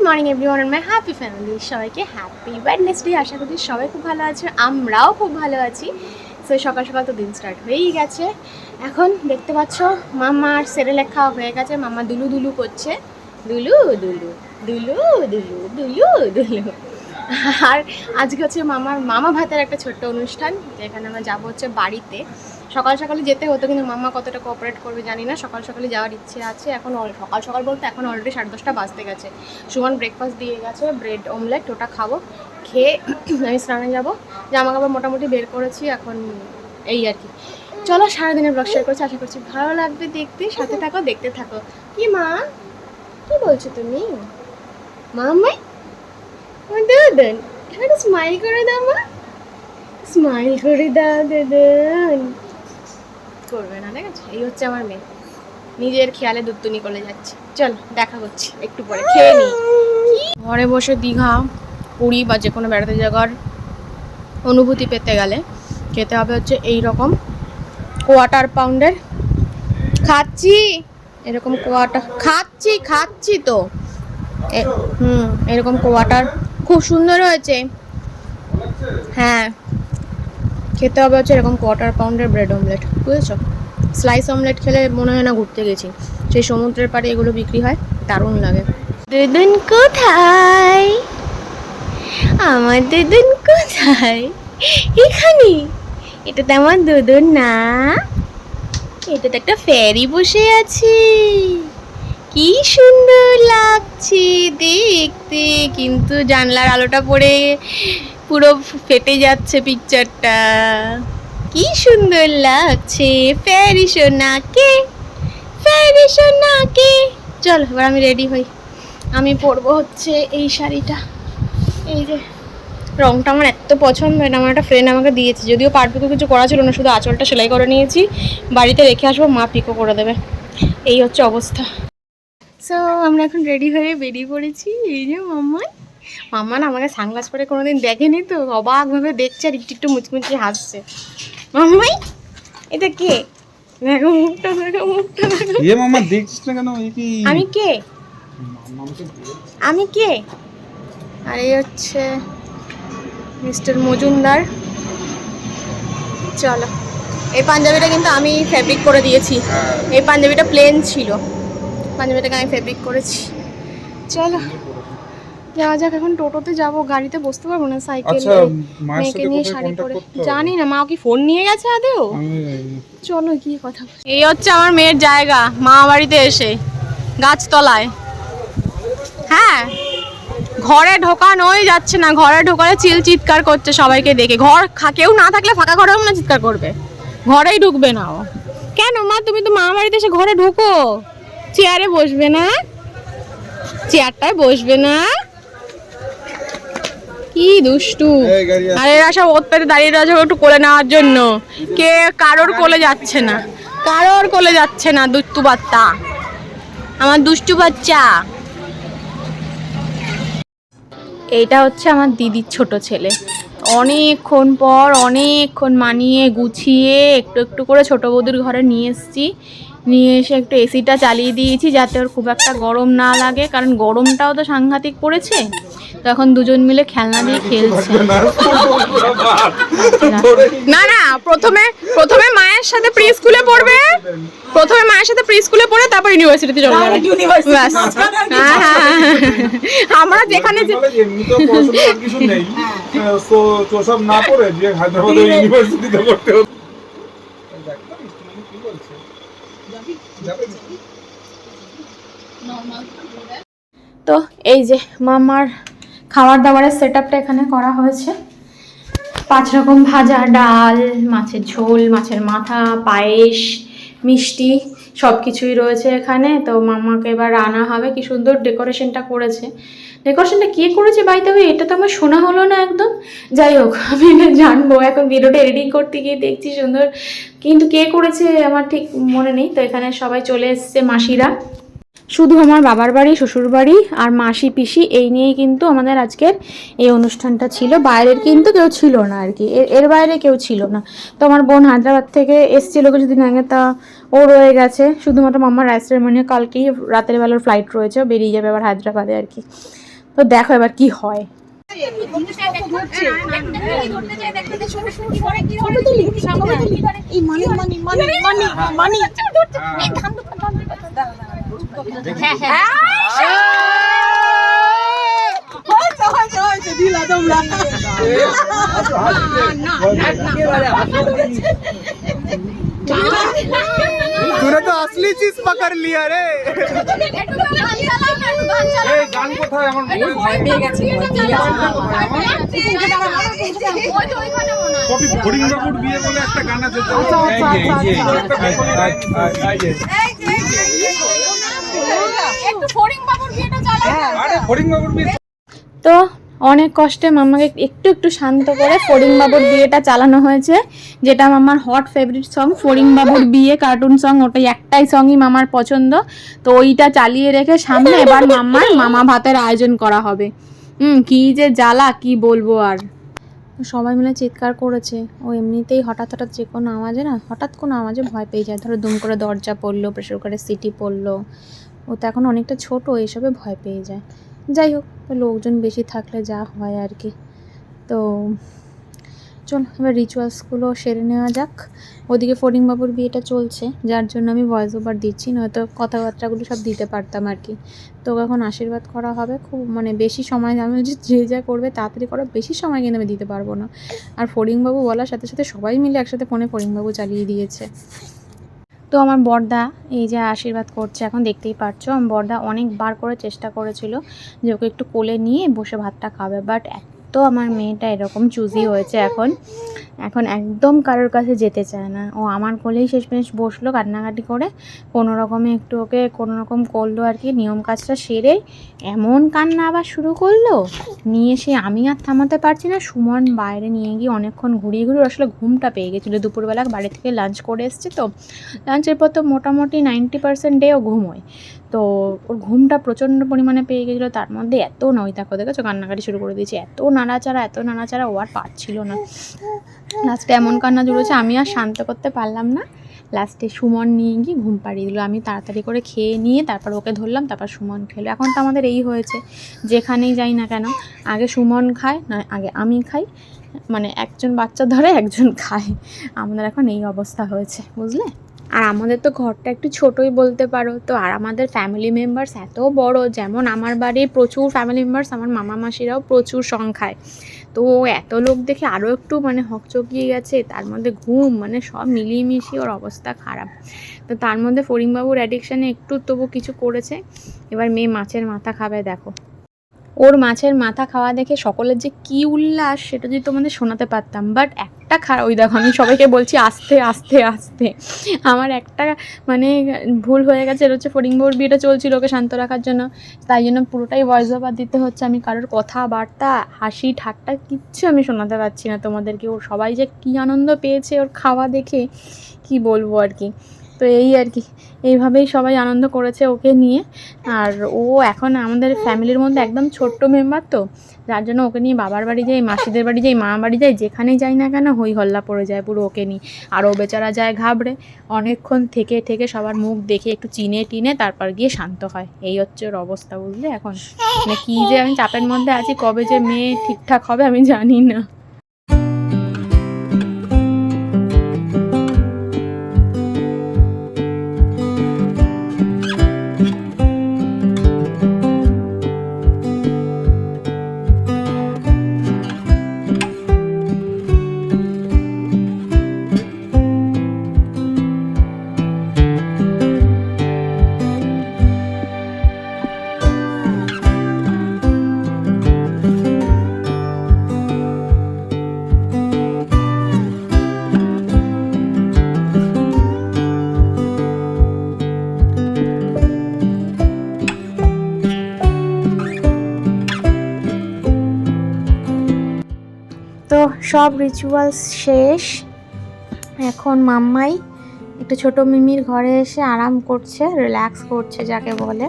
Morning everyone and my happy family, সবাইকে happy Wednesday. আশা করি সবাই খুব ভালো আছে, আমরাও খুব ভালো আছি। সো সকাল সকাল তো দিন স্টার্ট হয়েই গেছে। এখন দেখতে পাচ্ছ মামার সেরেলাক খাওয়া হয়ে গেছে। মামা দুলু দুলু করছে, দুলু দুলু দুলু দুলু দুলু দুলু। আর আজকে হচ্ছে মামা ভাতের একটা ছোট্ট অনুষ্ঠান, যেখানে আমরা যাবো হচ্ছে বাড়িতে। সকাল সকালে যেতে হতো, কিন্তু মামা কতটা কোঅপারেট করবে জানি না। সকাল সকালে যাওয়ার ইচ্ছে আছে। এখন সকাল সকাল বলতে এখন অলরেডি 10:30 বাজতে গেছে। সুমন ব্রেকফাস্ট দিয়ে গেছে, ব্রেড অমলেট, ওটা খাবো। খেয়ে আমি স্নানে যাবো। জামা কাপড় মোটামুটি বের করেছি এখন, এই আর কি। চলো সারাদিনের ব্লগ শেয়ার করছি, আশা করছি ভালো লাগবে দেখতে। সাথে থাকো, দেখতে থাকো। কি মা, কি বলছো তুমি? মামাই দাদন একটা স্মাইল করে দাও মা, স্মাইল করে দাও দাদন। করবে না, ঠিক আছে? এই হচ্ছে আমার মেয়ে, নিজের খেয়ালে দুত্তুনি করে যাচ্ছে। চল দেখা করছি একটু পরে, খেয়ে নি। ঘরে বসে দীঘা, পুরী বা যে কোনো বেড়াতে যাওয়ার অনুভূতি পেতে গেলে খেতে হবে হচ্ছে এই রকম কোয়ার্টার পাউন্ডের। খাচ্ছি এরকম কোয়ার্টার, খাচ্ছি তো এরকম কোয়ার্টার, খুব সুন্দর হয়েছে। হ্যাঁ, খেতে হবে হচ্ছে এরকম কোয়ার্টার পাউন্ডের ব্রেড অমলেট, বুঝেছো? স্লাইস অমলেট খেলে মনে হয় না ঘুরতে গেছি। সেই সমুদ্রের পাড়ে এগুলো বিক্রি হয়, দারুণ লাগে। দুদুন কোথায়? আমার দুদুন কোথায়? এখানে। এটা তো আমার দুদুন না, এটা তো একটা ফেরি বসে আছে। কি সুন্দর লাগছে দেখতে, কিন্তু জানলার আলোটা পড়ে পুরো ফেটে যাচ্ছে পিকচারটা। কি সুন্দর লাগছে। ফেরি সোনাকে, ফেরি সোনাকে। চল এবার আমি রেডি হই। আমি পরবো হচ্ছে এই শাড়িটা। এই যে রংটা আমার এত পছন্দ, এটা আমার একটা ফ্রেন্ড আমাকে দিয়েছে। যদিও পাটপিকো কিছু করা ছিল না, শুধু আঁচলটা সেলাই করে নিয়েছি। বাড়িতে রেখে আসবো, মা পিকো করে দেবে। এই হচ্ছে অবস্থা। সো আমরা এখন রেডি হয়ে বেরিয়ে পড়েছি। এই যে মাম্মা না আমাকে সানগ্লাস পরে কোনোদিন দেখেনি, তো অবাকভাবে দেখছে আর একটু একটু মুচমুচি হাসছে। মাম্মাই এটা কে? দেখো মুখটা, দেখো মুখটা, দেখো। এ মামা দেখছিস না কেন? এই কি আমি কে? আমি কে? আর এই হচ্ছে মিস্টার মজুমদার। চলো, এই পাঞ্জাবিটা কিন্তু আমি ফেব্রিক করে দিয়েছি। এই পাঞ্জাবিটা প্লেন ছিল, পাঞ্জাবিটাকে আমি ফেব্রিক করেছি। চলো যাওয়া যাক। এখন টোটোতে যাব, গাড়িতে বসতে পারবো না। সাইকেল মেয়েকে নিয়ে শাড়ি পরে জানি না মা কি ফোন নিয়ে গেছে আদেও। চলো কি কথা। এই হচ্ছে আমার মেয়ের জায়গা, মা বাড়িতে এসে গাছতলায়। হ্যাঁ, ঘরে ঢোকানোই যাচ্ছে না। ঘরে ঢোকালে চিৎকার করছে সবাইকে দেখে। কেউ না থাকলে ফাঁকা ঘরেও না চিৎকার করবে, ঘরেই ঢুকবে না ও। কেন মা, তুমি তো মা বাড়িতে এসে ঘরে ঢোকো, চেয়ারে বসবে না? চেয়ারটায় বসবে না? কি দুষ্টু। আর এরা সব ওর পেতে দাঁড়িয়ে রয়েছে একটু কোলে নেওয়ার জন্য। কে কারোর কোলে যাচ্ছে না, কারোর কোলে যাচ্ছে না। দুষ্টু বাচ্চা, আমার দুষ্টু বাচ্চা। এইটা হচ্ছে আমার দিদির ছোট ছেলে। অনেকক্ষণ পর, অনেকক্ষণ মানিয়ে গুছিয়ে একটু একটু করে ছোটো বৌদির ঘরে নিয়ে এসেছি। নিয়ে এসে একটু এসিটা চালিয়ে দিয়েছি যাতে ওর খুব একটা গরম না লাগে, কারণ গরমটাও তো সাংঘাতিক পড়েছে। তো এখন দুজন মিলে খেলনা দিয়ে খেলছে। না না, প্রথমে মায়ের সাথে প্রি স্কুলে পড়বে, প্রথমে মায়ের সাথে প্রি স্কুলে পড়ে তারপর ইউনিভার্সিটিতে চলে যাবে। আমরা যেখানে কিছু নেই, তো সব না পড়ে যে হায়দ্রাবাদে ইউনিভার্সিটিতে পড়তে হতো। তো এই যে মামার খাবার দাবারের সেট আপটা এখানে করা হয়েছে। 5 রকম ভাজা, ডাল, মাছের ঝোল, মাছের মাথা, পায়েস, মিষ্টি সব কিছুই রয়েছে এখানে। তো মামাকে এবার আনা হবে। কি সুন্দর ডেকোরেশনটা করেছে। ডেকোরেশনটা কে করেছে বাইতে হবে, এটা তো আমার শোনা হলো না একদম। যাই হোক, আমি এটা জানবো। এখন ভিডিওটা এডিটিং করতে গিয়ে দেখছি সুন্দর, কিন্তু কে করেছে আমার ঠিক মনে নেই। তো এখানে সবাই চলে এসছে, মাসিরা। শুধু আমার বাবার বাড়ি, শ্বশুর বাড়ি আর মাসি পিসি, এই নিয়েই কিন্তু আমাদের আজকের এই অনুষ্ঠানটা ছিল। বাইরের কিন্তু কেউ ছিল না আর কি, এর বাইরে কেউ ছিল না। তো আমার বোন হায়দ্রাবাদ থেকে এসেছিলো কিছুদিন আগে, তা ও রয়ে গেছে। শুধুমাত্র মামার রাইস সেরেমনি, কালকেই রাতের বেলার ফ্লাইট রয়েছে, বেরিয়ে যাবে আবার হায়দ্রাবাদে আর কি। তো দেখো এবার কি হয়। तूने तो असली चीज पकड़ लिया रे। এই গান কোথায় আমার কপি ফড়িংবাবুর বিয়ে বলে একটা গান আছে তো একটু ফড়িংবাবুর বিয়েটা চালাও। আরে ফড়িংবাবুর বিয়ে তো অনেক কষ্টে মাম্মাকে একটু একটু শান্ত করে ফড়িংবাবুর বিয়েটা চালানো হয়েছে, যেটা মামার হট ফেভারিট সং। ফড়িংবাবুর বিয়ে কার্টুন সং, ওটাই একটাই সঙ্গই মামার পছন্দ। তো ওইটা চালিয়ে রেখে সামনে এবার মাম্মার মামা ভাতের আয়োজন করা হবে। কি যে জ্বালা কি বলবো আর। সবাই মিলে চিৎকার করেছে। ও এমনিতেই হঠাৎ হঠাৎ যে কোনো আওয়াজে না, হঠাৎ কোনো আওয়াজে ভয় পেয়ে যায়। ধরো দুম করে দরজা পড়লো, প্রেশার করে সিটি পড়লো, ও তো এখন অনেকটা ছোট, এইসবে ভয় পেয়ে যায়। যাই হোক, লোকজন বেশি থাকলে যা হয় আর কি। তো চল এবার রিচুয়ালসগুলো সেরে নেওয়া যাক। ওদিকে ফড়িংবাবুর বিয়েটা চলছে, যার জন্য আমি ভয়েস ওভার দিচ্ছি, নয়তো কথাবার্তাগুলো সব দিতে পারতাম আর কি। তো এখন আশীর্বাদ করা হবে, খুব মানে বেশি সময় আমি যে যা করবে তাড়াতাড়ি করা, বেশি সময় কিন্তু আমি দিতে পারবো না। আর ফড়িংবাবু বলার সাথে সাথে সবাই মিলে একসাথে ফোনে ফড়িংবাবু চালিয়ে দিয়েছে। তো আমার বড়দা এই যে আশীর্বাদ করছে, এখন দেখতেই পারছো। আমার বড়দা অনেকবার করে চেষ্টা করেছিল যে ওকে একটু কোলে নিয়ে বসে ভাতটা খাবে, বাট তো আমার মেয়েটা এরকম চুজি হয়েছে এখন একদম কারোর কাছে যেতে চায় না। ও আমার কোলেই শেষমেশ বসলো কান্নাকাটি করে, কোনো রকমে একটু ওকে কোনো রকম করলো আর কি। নিয়ম কাজটা সেরে এমন কান্না আবার শুরু করলো, নিয়ে এসে আমি আর থামাতে পারছি না। সুমন বাইরে নিয়ে গিয়ে অনেকক্ষণ ঘুরিয়ে আসলে ঘুমটা পেয়ে গেছিলো। দুপুরবেলা বাড়ি থেকে লাঞ্চ করে এসছে, তো লাঞ্চের পর তো মোটামুটি 90% ডে ও ঘুমোয়। তো ওর ঘুমটা প্রচণ্ড পরিমাণে পেয়ে গেছিলো। তার মধ্যে এত নয়, দেখো দেখেছো কান্নাকাটি শুরু করে দিয়েছে, এত নাড়াচাড়া ও আর পারছিল না। লাস্টে এমন কান্না জুড়েছে, আমি আর শান্ত করতে পারলাম না। লাস্টে সুমন নিয়ে গিয়ে ঘুম পাড়িয়ে দিল। আমি তাড়াতাড়ি করে খেয়ে নিয়ে তারপর ওকে ধরলাম, তারপর সুমন খেলো। এখন তো আমাদের এই হয়েছে, যেখানেই যাই না কেন আগে সুমন খায়, না আগে আমি খাই, মানে একজন বাচ্চা ধরে একজন খায়। আমাদের এখন এই অবস্থা হয়েছে, বুঝলে। আর আমাদের তো ঘরটা একটু ছোটোই বলতে পারো। তো আর আমাদের ফ্যামিলি মেম্বার্স এত বড়, যেমন আমার বাড়ির প্রচুর ফ্যামিলি মেম্বার্স, আমার মামা মাসিরাও প্রচুর সংখ্যায়। তো এত লোক দেখে আরও একটু মানে হকচকিয়ে গেছে। তার মধ্যে ঘুম, মানে সব মিলিয়ে মিশিয়ে ওর অবস্থা খারাপ। তো তার মধ্যে ফড়িংবাবুর অ্যাডিকশানে একটু তবু কিছু করেছে। এবার মেয়ে মাছের মাথা খাবে, দেখো ওর মাছের মাথা খাওয়া দেখে সকলের যে কী উল্লাস সেটা যদি তোমাদের শোনাতে পারতাম। বাট একটা ওই দেখো আমি সবাইকে বলছি আস্তে আস্তে আস্তে, আমার একটা মানে ভুল হয়ে গেছে। এটা হচ্ছে ফড়িংবাবুর বিয়েটা চলছিল, ওকে শান্ত রাখার জন্য, তাই জন্য পুরোটাই ভয়েস ওভার দিতে হচ্ছে। আমি কারোর কথাবার্তা হাসি ঠাট্টা কিচ্ছু আমি শোনাতে পারছি না তোমাদেরকে। ওর সবাই যে কী আনন্দ পেয়েছে ওর খাওয়া দেখে কি বলবো আর কি। তো এই আর কি, এইভাবেই সবাই আনন্দ করেছে ওকে নিয়ে। আর ও এখন আমাদের ফ্যামিলির মধ্যে একদম ছোট্ট মেম্বার, তো যার জন্য ওকে নিয়ে বাবার বাড়ি যাই, মাসিদের বাড়ি যাই, মা বাড়ি যাই, যেখানেই যাই না কেন হই হল্লা পড়ে যায় পুরো ওকে নিয়ে। আর ও বেচারা যায় ঘাবড়ে, অনেকক্ষণ থেকে সবার মুখ দেখে একটু চিনে টিনে তারপর গিয়ে শান্ত হয়। এই হচ্ছে ওর অবস্থা, বুঝলে। এখন মানে কী যে আমি চাপের মধ্যে আছি, কবে যে মেয়ে ঠিকঠাক হবে আমি জানি না। তো সব রিচুয়ালস শেষ, এখন মাম্মাই একটু ছোটো মিমির ঘরে এসে আরাম করছে, রিল্যাক্স করছে যাকে বলে।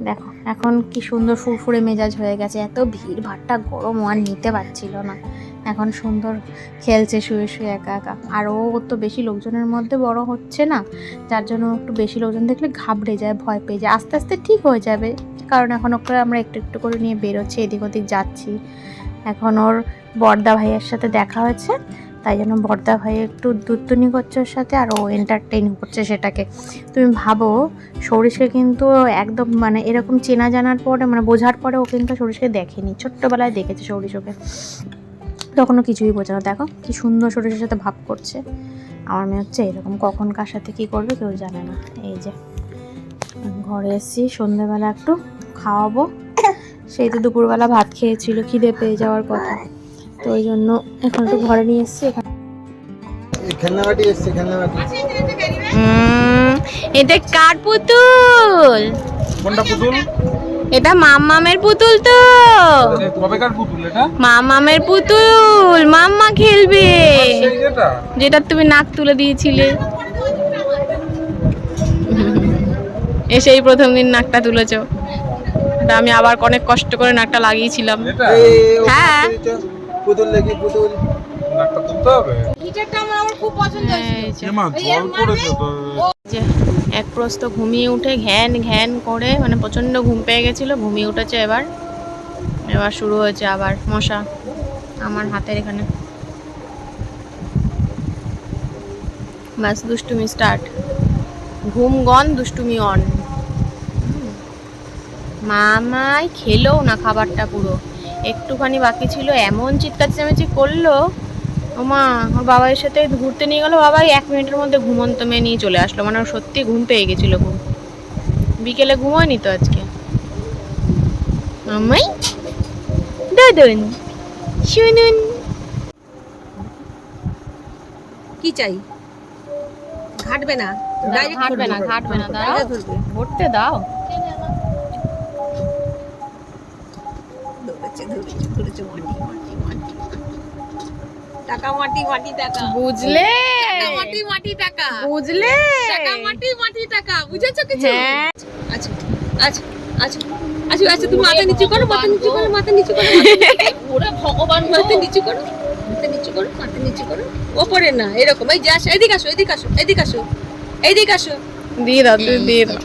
দেখো এখন কি সুন্দর ফুরফুরে মেজাজ হয়ে গেছে। এত ভিড় ভাট্টা গরম আর নিতে পারছিল না, এখন সুন্দর খেলছে শুয়ে শুয়ে একা একা। আর ও তো বেশি লোকজনের মধ্যে বড় হচ্ছে না, যার জন্য একটু বেশি লোকজন দেখলে ঘাবড়ে যায়, ভয় পেয়ে যায়। আস্তে আস্তে ঠিক হয়ে যাবে, কারণ এখন ওকে আমরা একটু একটু করে নিয়ে বেরোচ্ছি, এদিক ওদিক যাচ্ছি। এখন ওর বড়দা ভাইয়ের সাথে দেখা হয়েছে, তাই জন্য বড়দা ভাই একটু দুত্তুনি করছে ওর সাথে, আর ও এন্টারটেইন করছে সেটাকে। তুমি ভাবো সরিষকে কিন্তু একদম মানে এরকম চেনা জানার পরে মানে বোঝার পরে ও কিন্তু সরিষকে দেখেনি, ছোট্টবেলায় দেখেছে সরিষকে, তখনও কিছুই বোঝে না। দেখো কি সুন্দর সরিষার সাথে ভাব করছে। আমার মেয়ে হচ্ছে এরকম, কখন কার সাথে কী করবে কেউ জানে না। এই যে ঘরে এসেছি, সন্ধ্যেবেলা একটু খাওয়াবো, সেই তো দুপুরবেলা ভাত খেয়েছিল, খিদে পেয়ে যাওয়ার কথা, তো ওই জন্য এখন একটু ঘরে নিয়ে এসেছি। এটা কার পুতুল? কোনটা পুতুল? এটা মাম্মামের পুতুল তো। কবেকার পুতুল এটা? মাম্মামের পুতুল, মাম্মা খেলবে। সেই যেটা যেটা তুমি নাক তুলে দিয়েছিলে, এসেই প্রথম দিন নাকটা তুলেছো। এটা আমি আবার অনেক কষ্ট করে নাকটা লাগিয়েছিলাম। এটা হ্যাঁ, পুতুল লাগি পুতুল নাকটা তুলতে হবে। গিটারটা আমার খুব পছন্দ হয়েছিল। এমা জল পড়েছে তো। যে এক প্রস্ত ঘুমিয়ে উঠে ঘ্যান ঘ্যান করে, মানে প্রচন্ড ঘুম পেয়ে গেছিল, ঘুমিয়ে উঠেছে। এবার শুরু হয়েছে আবার মশা আমার হাতের এখানে, ব্যাস দুষ্টুমি স্টার্ট। ঘুম গন, দুষ্টুমি অন। মামাই খেলো না খাবারটা, পুরো একটুখানি বাকি ছিল, এমন চিৎকার চেঁচামেচি করলো। ওমা, ওর বাবার সাথে ঘুরতে নিয়ে গেলো, বাবাই 1 মিনিটের মধ্যে ঘুমন্ত মেয়ে নিয়ে চলে আসলো। মানে ওর সত্যি ঘুম পেয়ে গেছিলো খুব, বিকেলে ঘুমোয়নি তো আজকে। মামাই দাদুন শুনুন, কি চাই? ঘাটবে না, ঘাটবে না, ঘাটবে না, দাঁড়াও ঘুরতে দাও। ধরেছে টাকা মাটি মাটি টাকা, বুঝলে? মাটি মাটি টাকা, বুঝলে? টাকা মাটি মাটি টাকা, বুঝেছো কিছু? হ্যাঁ। আচ্ছা আচ্ছা আচ্ছা আচ্ছা আচ্ছা, তুমি মাথা নিচু করো, মাথা নিচু করো, মাথা নিচু করো। ওরে ভগবান, মাথা নিচু করো, মাথা নিচু করো, মাথা নিচু করো। ওপরে না, এরকম। এই যে আসো, এদিকে আসো, এদিকে আসো, এদিকে আসো, এদিকে আসো। দিয়ে দাও, তুই দিয়ে দাও।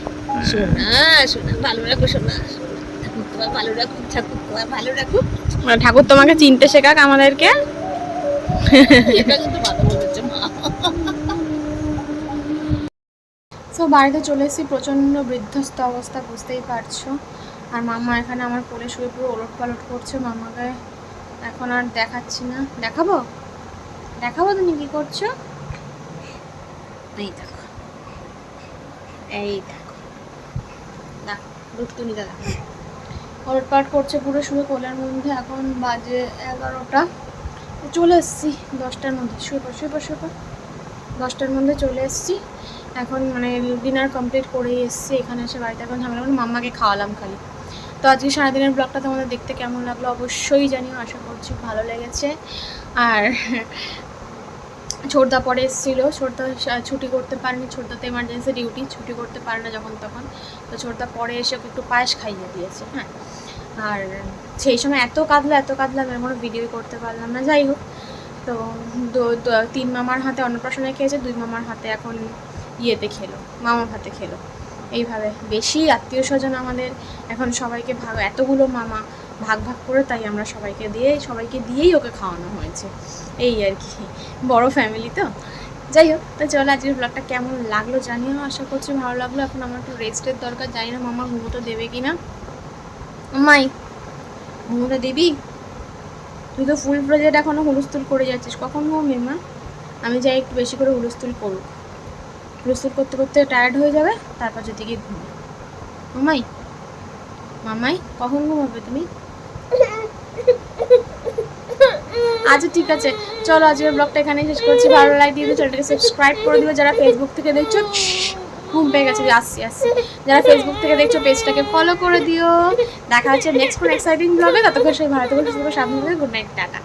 সোনা সোনা, ভালো রাখো সোনা, ঠাকুর তোমার ভালো রাখুক, ঠাকুর তোমার ভালো রাখুক। মানে ঠাকুর তোমাকে চিনতে শেখাক আমাদেরকে। এটা কিন্তু ভালো বলেছে মা। তো বাড়িতে চলে এসেছি, প্রচণ্ড বিধ্বস্ত অবস্থা, বুঝতেই পারছো। আর মাম্মা এখানে আমার কোলে শুয়ে পুরো ওলট পালট করছে। মাম্মাকে এখন আর দেখাচ্ছি না। দেখাবো দেখাবো, তুমি কি করছো? এই দেখো, এই দেখো, দেখো দুধটুনি দাদা ওলট পালট করছে পুরো শুয়ে কোলের মধ্যে। এখন বাজে 11টা, চলে এসেছি 10টার মধ্যে। শুয়ে পর শুয়ে পর শুয়ে পর, 10টার মধ্যে চলে এসেছি। এখন মানে ডিনার কমপ্লিট করেই এসেছি। এখানে এসে বাড়িতে এখন ঝামেলা করে মাম্মাকে খাওয়ালাম খালি। তো আজকে সারাদিনের ব্লগটা তোমাদের দেখতে কেমন লাগলো অবশ্যই জানিও, আশা করছি ভালো লেগেছে। আর ছোটদা পরে এসেছিলো, ছোটদা ছুটি করতে পারেনি, ছোটদাতে এমার্জেন্সি ডিউটি, ছুটি করতে পারে না যখন তখন। তো ছোটদা পরে এসে ওকে একটু পায়েস খাইয়ে দিয়েছে। হ্যাঁ, আর সেই সময় এত কাঁদলাম, আমি কোনো ভিডিও করতে পারলাম না। যাই হোক, তো 3 মামার হাতে অন্নপ্রাশনে খেয়েছে, 2 মামার হাতে এখন ইয়েতে খেলো, মামার হাতে খেলো। এইভাবে বেশি আত্মীয় স্বজন আমাদের এখন, সবাইকে ভাগ, এতগুলো মামা ভাগ ভাগ করে, তাই আমরা সবাইকে দিয়েই ওকে খাওয়ানো হয়েছে। এই আর কি, বড় ফ্যামিলি তো। যাই হোক, তো চলো আজকের ব্লগটা কেমন লাগলো জানিও, আশা করছি ভালো লাগলো। এখন আমার একটু রেস্টের দরকার, জানি না মামা ঘুমোতে দেবে কি না। মাই ঘুমোতে দিবি? তুই তো ফুল প্রজেক্ট এখনো হুলস্থুল করে যাচ্ছিস, কখন ঘুমবি মা? আমি যাই একটু বেশি করে হুলস্থুল করুক, হুলস্থুল করতে করতে টায়ার্ড হয়ে যাবে, তারপর যদি গিয়ে ঘুমো। মামাই কখন ঘুমাবে তুমি? আচ্ছা ঠিক আছে, চলো আজকের ব্লগটা এখানেই শেষ করছি। ভালো লাইক দিয়ে চ্যানেলটাকে সাবস্ক্রাইব করে দিও। যারা ফেসবুক থেকে দেখছো, ঘুম পেয়ে গেছে, আসছি। যারা ফেসবুক থেকে দেখছো পেজটাকে ফলো করে দিও। দেখা হচ্ছে নেক্সট কোন এক্সাইটিং ব্লগে। ততক্ষণ সবাই ভালো থাকো, সুস্থ থাকো, সাবধানে থাকো। Good night, tata.